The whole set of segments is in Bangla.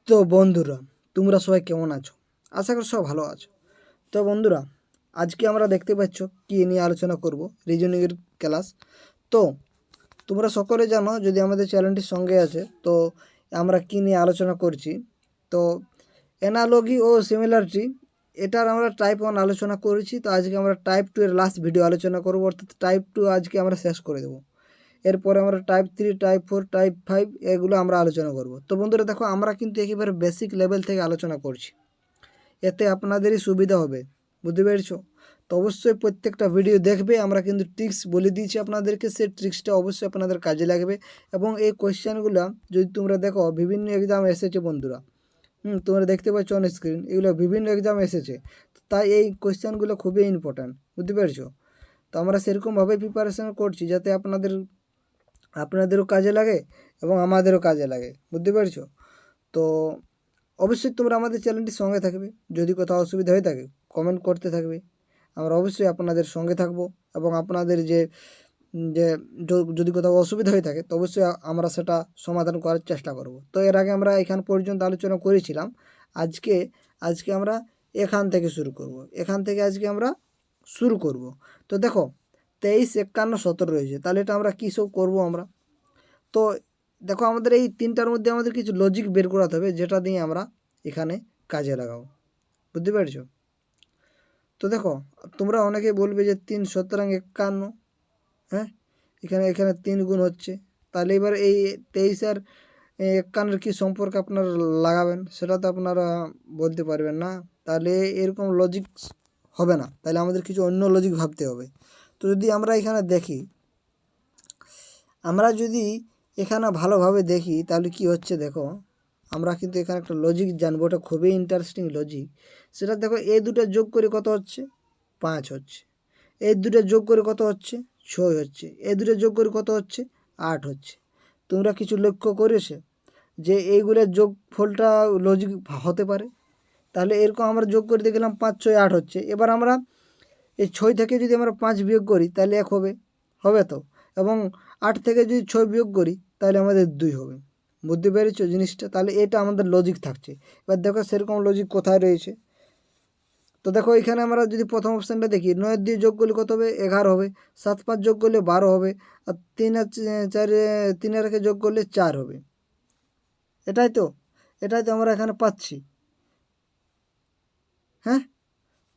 তো বন্ধুরা, তোমরা সবাই কেমন আছো? আশা করি সব ভালো আছো। তো বন্ধুরা, আজকে আমরা দেখতে পাচ্ছ কি নিয়ে আলোচনা করব, রিজনিংয়ের ক্লাস। তো তোমরা সকলে জানো, যদি আমাদের চ্যানেলটির সঙ্গে আছে, তো আমরা কি নিয়ে আলোচনা করছি। তো অ্যানালজি ও সিমিলারিটি, এটার আমরা টাইপ 1 আলোচনা করেছি। তো আজকে আমরা টাইপ 2 এর লাস্ট ভিডিও আলোচনা করব, অর্থাৎ টাইপ 2 আজকে আমরা শেষ করে দেবো। এরপরে আমরা টাইপ 3, টাইপ 4, টাইপ 5 এগুলো আমরা আলোচনা করব। তো বন্ধুরা দেখো, আমরা কিন্তু একেবারে বেসিক লেভেল থেকে আলোচনা করছি, এতে আপনাদেরই সুবিধা হবে, বুঝতে পেরেছো? তো অবশ্যই প্রত্যেকটা ভিডিও দেখবে। আমরা কিন্তু ট্রিক্স বলে দিয়েছি আপনাদেরকে, সেই ট্রিক্সটা অবশ্যই আপনাদের কাজে লাগবে। এবং এই কোয়েশ্চেনগুলো যদি তোমরা দেখো, বিভিন্ন এক্সাম এসেছে বন্ধুরা। তোমরা দেখতে পাচ্ছ অন স্ক্রিন, এগুলো বিভিন্ন এক্সাম এসেছে। তাই এই কোয়েশ্চেনগুলো খুবই ইম্পর্ট্যান্ট, বুঝতে পেরেছো? তো আমরা সেরকমভাবে প্রিপারেশন করছি যাতে আপনাদেরও কাজে লাগে এবং আমাদেরও কাজে লাগে, বুঝতে পেরেছো? তো অবশ্যই তোমরা আমাদের চ্যানেলটির সঙ্গে থাকবে। যদি কোথাও অসুবিধা হয়ে থাকে কমেন্ট করতে থাকবে, আমরা অবশ্যই আপনাদের সঙ্গে থাকবো। এবং আপনাদের যে যে যদি কোথাও অসুবিধা হয়ে থাকে, তো অবশ্যই আমরা সেটা সমাধান করার চেষ্টা করব। তো এর আগে আমরা এখান পর্যন্ত আলোচনা করেছিলাম। আজকে আমরা এখান থেকে শুরু করব। এখান থেকে আজকে আমরা শুরু করব। তো দেখো, 23, 51, 17 রয়েছে। তাহলে এটা আমরা কী সব করবো আমরা? তো দেখো, আমাদের এই তিনটার মধ্যে আমাদের কিছু লজিক বের করাতে হবে, যেটা দিয়ে আমরা এখানে কাজে লাগাবো, বুঝতে পেরেছো? তো দেখো, তোমরা অনেকে বলবে যে 3 সুতরাং 51, হ্যাঁ, এখানে এখানে 3 গুণ হচ্ছে। তাহলে এবার এই 23 আর 51 কী সম্পর্ক আপনারা লাগাবেন, সেটা তো আপনারা বলতে পারবেন না। তাহলে এরকম লজিক হবে না, তাহলে আমাদের কিছু অন্য লজিক ভাবতে হবে। তো যদি আমরা এখানে দেখি, আমরা যদি এখানে ভালোভাবে দেখি, তাহলে কি হচ্ছে দেখো, আমরা কিন্তু এখানে একটা লজিক জানবো, ওটা খুবই ইন্টারেস্টিং লজিক। সেটা দেখো, এই দুটো যোগ করে কত হচ্ছে? 5 হচ্ছে। এই দুটো যোগ করে কত হচ্ছে? 6 হচ্ছে। এই দুটো যোগ করে কত হচ্ছে? 8 হচ্ছে। তোমরা কিছু লক্ষ্য করেছো যে এইগুলোর যোগফলটা লজিক হতে পারে? তাহলে এরকম আমরা যোগ করে দেখলাম 5, 6, 8 হচ্ছে। এবার আমরা এই 6 থেকে যদি আমরা 5 বিয়োগ করি, তাহলে 1 হবে তো। এবং 8 থেকে যদি 6 বিয়োগ করি, তাহলে আমাদের 2 হবে। বুঝতে পেরেছো জিনিসটা? তাহলে এটা আমাদের লজিক থাকছে। এবার দেখো সেরকম লজিক কোথায় রয়েছে। তো দেখো, এখানে আমরা যদি প্রথম অপশানটা দেখি, 9 দিয়ে যোগ করলে কত হবে? 11 হবে। 7, 5 যোগ করলে 12 হবে। আর 3 আর 4, 3 আর 1 যোগ করলে 4 হবে। এটাই তো আমরা এখানে পাচ্ছি, হ্যাঁ।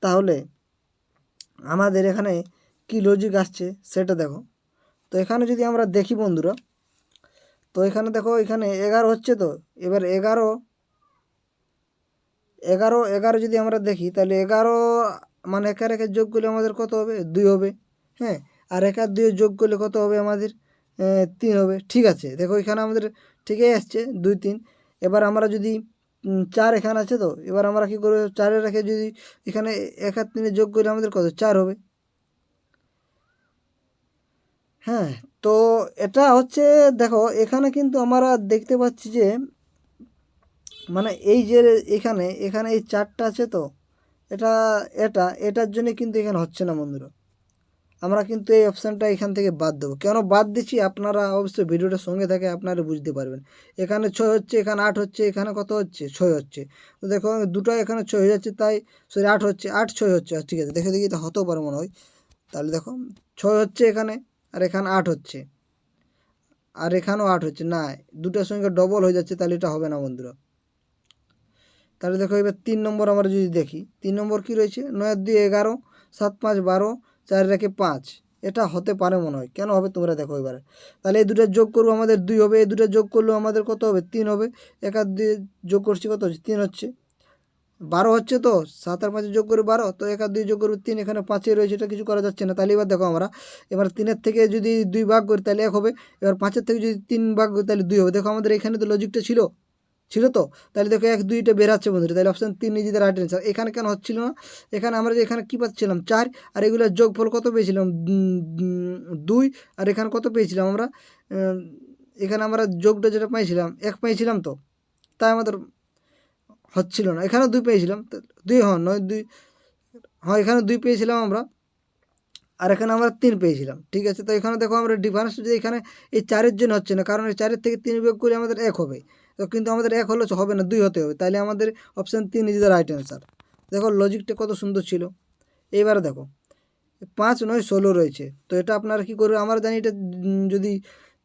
তাহলে আমাদের এখানে কি লজিক আসছে সেটা দেখো। তো এখানে যদি আমরা দেখি বন্ধুরা, তো এখানে দেখো, এখানে 11 হচ্ছে। তো এবার 11 যদি আমরা দেখি, তাহলে 11 মানে 1 আর 1 যোগ করলে আমাদের কত হবে? 2 হবে, হ্যাঁ। আর 1 আর 2 যোগ করলে কত হবে আমাদের? 3 হবে। ঠিক আছে, দেখো এখানে আমাদের ঠিকই আসছে 2, 3। এবার আমরা যদি 4 এখানে আছে, তো এবার আমরা কী করবো? 4 এর 1 যদি এখানে 1 আর 3 যোগ করলে আমাদের কত? 4 হবে, হ্যাঁ। তো এটা হচ্ছে, দেখো এখানে কিন্তু আমরা দেখতে পাচ্ছি যে, মানে এই যে এখানে এই 4টা আছে। তো এটার জন্য কিন্তু এখানে হচ্ছে না বন্ধুরা। আমরা কিন্তু এই অপশানটা এখান থেকে বাদ দেবো। কেন বাদ দিচ্ছি, আপনারা অবশ্যই ভিডিওটার সঙ্গে থাকে, আপনারা বুঝতে পারবেন। এখানে 6 হচ্ছে, এখানে 8 হচ্ছে, এখানে কত হচ্ছে? 6 হচ্ছে। তো দেখো, দুটো এখানে 6 হয়ে যাচ্ছে, তাই সরি 8 হচ্ছে, 8, 6 হচ্ছে। ঠিক আছে, দেখি এটা হতেও পারে মনে হয়। তাহলে দেখো, 6 হচ্ছে এখানে, আর এখানে 8 হচ্ছে, আর এখানেও 8 হচ্ছে। না, দুটোর সঙ্গে ডবল হয়ে যাচ্ছে, তাহলে এটা হবে না বন্ধুরা। তাহলে দেখো, এবার 3 নম্বর আমরা যদি দেখি, 3 নম্বর কী রয়েছে? 9 আর 2, 11, 7, 5, 12, 4 রেখে 5। এটা হতে পারে মনে হয়। কেন হবে তোমরা দেখো এবারে। তাহলে এই দুটো যোগ করবো, আমাদের 2 হবে। এই দুটো যোগ করলেও আমাদের কত হবে? 3 হবে। 1 আর 2 যোগ করছি, কত হচ্ছে? 3 হচ্ছে। 12 হচ্ছে। তো 7 আর 5 যোগ করে 12, তো 1 আর 2 যোগ করবে 3, এখানে 5 রয়েছে, এটা কিছু করা যাচ্ছে না। তাহলে এবার দেখো, আমরা এবার 3-এর থেকে যদি 2 ভাগ করি, তাহলে 1 হবে। এবার 5-এর থেকে যদি 3 ভাগ করি, তাহলে 2 হবে। দেখো, আমাদের এখানে তো লজিকটা ছিল। তো তাহলে দেখো 1, 2টা বেরাচ্ছে বন্ধুরা। তাহলে অপশান 3 নিজেদের রাইট অ্যান্সার। এখানে কেন হচ্ছিল না? এখানে আমরা যে এখানে কী পাচ্ছিলাম? 4, আর এগুলোর যোগফল কত পেয়েছিলাম? 2। আর এখানে কত পেয়েছিলাম আমরা? এখানে আমরা যোগটা যেটা পাইছিলাম, 1 পেয়েছিলাম। তো তাই আমাদের হচ্ছিল না। এখানেও 2 পেয়েছিলাম, 2, হ্যাঁ, 9, 2, হ্যাঁ, এখানে 2 পেয়েছিলাম আমরা, আর এখানে আমরা 3 পেয়েছিলাম। ঠিক আছে, তো এখানে দেখো, আমরা ডিফারেন্স যদি এখানে এই 4-এর জন্য হচ্ছে না, কারণ এই 4-এর থেকে 3 বিয়োগ করলে আমাদের 1 হবে। তো কিন্তু আমাদের 1 হলে হবে না, 2 হতে হবে, তাহলে আমাদের option 3 is the right answer. দেখো লজিকটা কত সুন্দর ছিল। এবারে দেখো 5, 9, 16 রয়েছে, তো এটা আপনারা কী করবে, আমরা জানি এটা যদি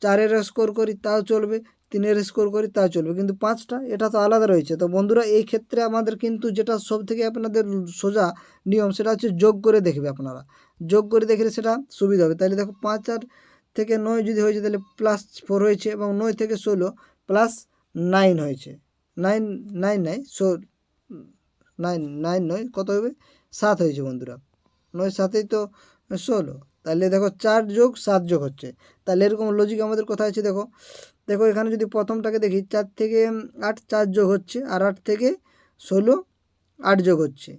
4-এর স্কোর করি তাও চলবে, 3-এর স্কোর করি তাও চলবে, কিন্তু 5টা এটা তো আলাদা রয়েছে। তো বন্ধুরা এই ক্ষেত্রে আমাদের কিন্তু যেটা সব থেকে আপনাদের সোজা নিয়ম সেটা হচ্ছে যোগ করে দেখবে, আপনারা যোগ করে দেখলে সেটা সুবিধা হবে। তাহলে দেখো 5 আর থেকে 9 যদি হয়েছে তাহলে +4 হয়েছে, এবং 9 থেকে 16 +9 হয়েছে, 9 9 9 9 9 9 কত হবে, 7 হয়েছে বন্ধুরা। 9 7এই তো 16, তাহলে দেখো 4 যোগ 7 যোগ হচ্ছে, তাহলে এরকম লজিক আমাদের কোথায় আছে দেখো। দেখো এখানে যদি প্রথমটাকে দেখি 4 থেকে 8 4 যোগ হচ্ছে, আর 8 থেকে 16 8 যোগ হচ্ছে।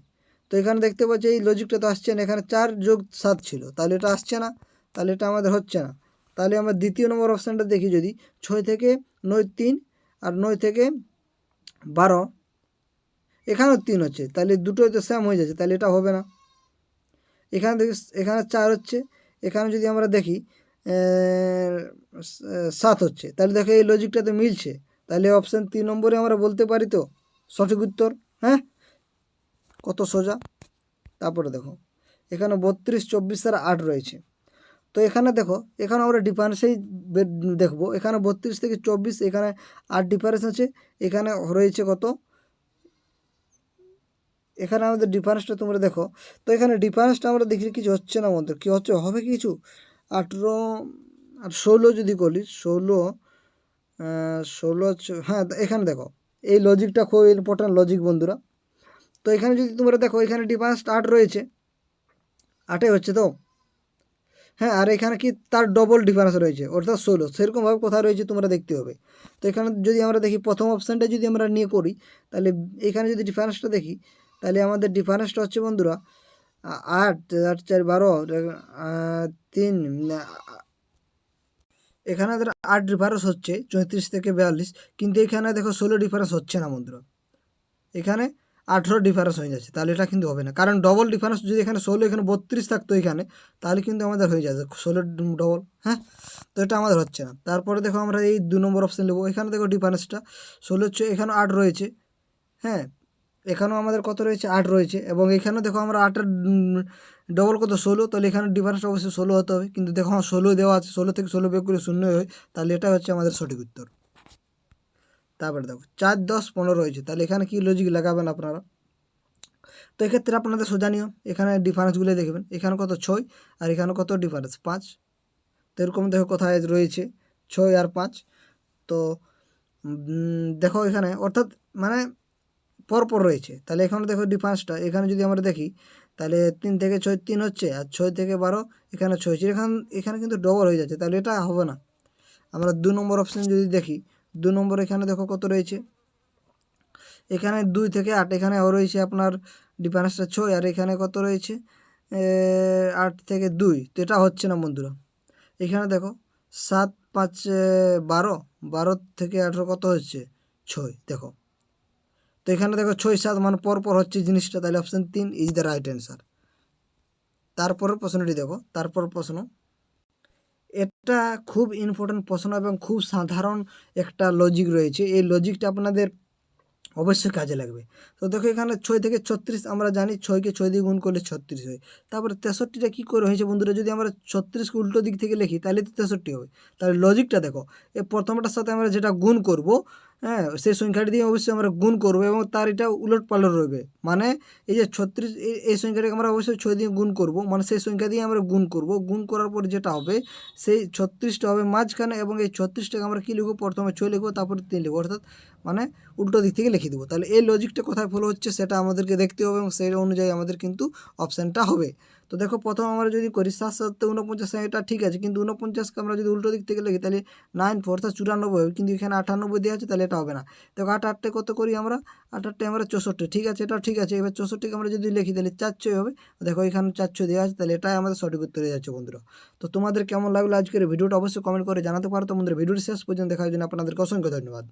তো এখানে দেখতে পাচ্ছি এই লজিকটা তো আসছে না, এখানে 4 যোগ 7 ছিল, তাহলে এটা আসছে না, তাহলে এটা আমাদের হচ্ছে না। তাহলে আমরা দ্বিতীয় নম্বর অপশানটা দেখি, যদি 6 থেকে 9 3 আর 9 থেকে 12, এখানেও 3 হচ্ছে, তাহলে দুটোই তো সেম হয়ে যাচ্ছে, তাহলে এটা হবে না। এখানে দেখি এখানে 4 হচ্ছে, এখানে যদি আমরা দেখি 7 হচ্ছে, তাহলে দেখো এই লজিকটাতে মিলছে, তাহলে অপশান 3 নম্বরে আমরা বলতে পারি তো সঠিক উত্তর। হ্যাঁ, কত সোজা। তারপরে দেখো এখানে 32 24 আর 8 রয়েছে, তো এখানে দেখো এখানে আমরা ডিফারেন্সেই দেখবো, এখানে 32 থেকে 24, এখানে 8 ডিফারেন্স আছে, এখানে রয়েছে কত, এখানে আমাদের ডিফারেন্সটা তোমরা দেখো। তো এখানে ডিফারেন্সটা আমরা দেখি কিছু হচ্ছে না বন্ধু, কী হচ্ছে, হবে কি কিছু, 18 আর 16 যদি করি 16 হ্যাঁ, এখানে দেখো এই লজিকটা খুব ইম্পর্ট্যান্ট লজিক বন্ধুরা। তো এখানে যদি তোমরা দেখো এখানে ডিফারেন্সটা 8 রয়েছে, 8 হচ্ছে তো, হ্যাঁ, আর এখানে কি তার ডবল ডিফারেন্স রয়েছে অর্থাৎ 16, সেরকমভাবে কোথায় রয়েছে তোমরা দেখতে হবে। তো এখানে যদি আমরা দেখি প্রথম অপশানটা যদি আমরা নিয়ে করি, তাহলে এখানে যদি ডিফারেন্সটা দেখি, তাহলে আমাদের ডিফারেন্সটা হচ্ছে বন্ধুরা 8 8 4 12 3, এখানে 8 ডিফারেন্স হচ্ছে 34 থেকে 42, কিন্তু এখানে দেখো 16 ডিফারেন্স হচ্ছে না বন্ধুরা, এখানে 18 ডিফারেন্স হয়ে যাচ্ছে, তাহলে এটা কিন্তু হবে না, কারণ ডবল ডিফারেন্স যদি এখানে 16 এখানে 32 থাকতো এখানে, তাহলে কিন্তু আমাদের হয়ে যাবে 16 ডবল। হ্যাঁ, তো এটা আমাদের হচ্ছে না। তারপরে দেখো আমরা এই 2 নম্বর অপশান নেবো, এখানে দেখো ডিফারেন্সটা 16 হচ্ছে, এখানেও 8 রয়েছে, হ্যাঁ, এখানেও আমাদের কত রয়েছে 8 রয়েছে, এবং এখানেও দেখো আমরা 8-এর ডবল কত 16, তাহলে এখানে ডিফারেন্সটা অবশ্যই 16 হতে হবে, কিন্তু দেখো 16 দেওয়া আছে, 16 থেকে 16 বিয়োগ করে 0 হয়, তাহলে এটা হচ্ছে আমাদের সঠিক উত্তর। তারপরে দেখো 4 10 15 রয়েছে, তাহলে এখানে কি লজিক লাগাবেন আপনারা। তো এক্ষেত্রে আপনাদের সোজা নিয়ম, এখানে ডিফারেন্সগুলো দেখবেন, এখানে কত 6 আর এখানে কত ডিফারেন্স 5, তো এরকম দেখো কোথায় রয়েছে 6 আর 5। তো দেখো এখানে অর্থাৎ মানে পরপর রয়েছে, তাহলে এখানে দেখো ডিফারেন্সটা, এখানে যদি আমরা দেখি তাহলে 3 থেকে 6 3 হচ্ছে, আর 6 থেকে 12 এখানে 6 হচ্ছে, এখানে কিন্তু ডবল হয়ে যাচ্ছে, তাহলে এটা হবে না। আমরা 2 নম্বর অপশান যদি দেখি, 2 নম্বর এখানে দেখো কত রয়েছে, এখানে 2 থেকে 8, এখানে রয়েছে আপনার ডিফারেন্সটা 6, আর এখানে কত রয়েছে 8 থেকে 2, তো এটা হচ্ছে না বন্ধুরা। এখানে দেখো 7 5 12, 12 থেকে 18 কত হচ্ছে 6, দেখো, তো এখানে দেখো 6 7 মানে পরপর হচ্ছে জিনিসটা, তাহলে option 3 is the right answer. তারপরের প্রশ্নটি দেখো, তারপর প্রশ্ন, এটা খুব ইম্পর্টেন্ট প্রশ্ন এবং খুব সাধারণ একটা লজিক রয়েছে, এই লজিকটা আপনাদের অবশ্যই কাজে লাগবে। তো দেখো এখানে 6 থেকে 36 আমরা জানি 6কে 6 দিয়ে গুণ করলে 36 হয়, তারপরে 63টা কী করে হয়েছে বন্ধুরা, যদি আমরা 36কে উল্টো দিক থেকে লিখি তাহলে তো 63 হবে, তাহলে লজিকটা দেখো, এই প্রথমটার সাথে আমরা যেটা গুণ করব, হ্যাঁ, সেই সংখ্যাটি দিয়ে অবশ্যই আমরা গুণ করব, এবং তার এটা উলট পালট রইবে, মানে এই যে 36 এই সংখ্যাটাকে আমরা অবশ্যই 6 দিয়ে গুণ করব, মানে সেই সংখ্যা দিয়ে আমরা গুণ করব, গুণ করার পর যেটা হবে সেই 36টা হবে মাঝখানে, এবং এই 36টাকে আমরা কী লিখব, প্রথমে 6 লিখব তারপরে 3 লিখব, অর্থাৎ মানে উল্টো দিক থেকে লিখে দেবো। তাহলে এই লজিকটা কোথায় ফলো হচ্ছে সেটা আমাদেরকে দেখতে হবে, এবং সেই অনুযায়ী আমাদের কিন্তু অপশানটা হবে। তো দেখো প্রথম আমরা যদি করি 7 7 49, এটা ঠিক আছে, কিন্তু 49কে আমরা যদি উল্টো দিক থেকে লিখি তাহলে 9 4 94 হবে, কিন্তু এখানে 98 দেওয়া আছে, তাহলে এটা হবে না। দেখো 8 8 কত করি আমরা, 8 8 আমরা 64, ঠিক আছে, এটাও ঠিক আছে। এবার 64কে আমরা যদি লিখি তাহলে 4 6 হবে, দেখো এখানে 4 6 দেওয়া আছে, তাহলে এটাই আমাদের সঠিক উত্তর হয়ে যাচ্ছে বন্ধুরা। তো তোমাদের কেমন লাগলো আজকের ভিডিওটা অবশ্যই কমেন্ট করে জানাতে পারো। তো বন্ধুরা ভিডিওটি শেষ পর্যন্ত দেখার জন্য আপনাদেরকে অসংখ্য ধন্যবাদ।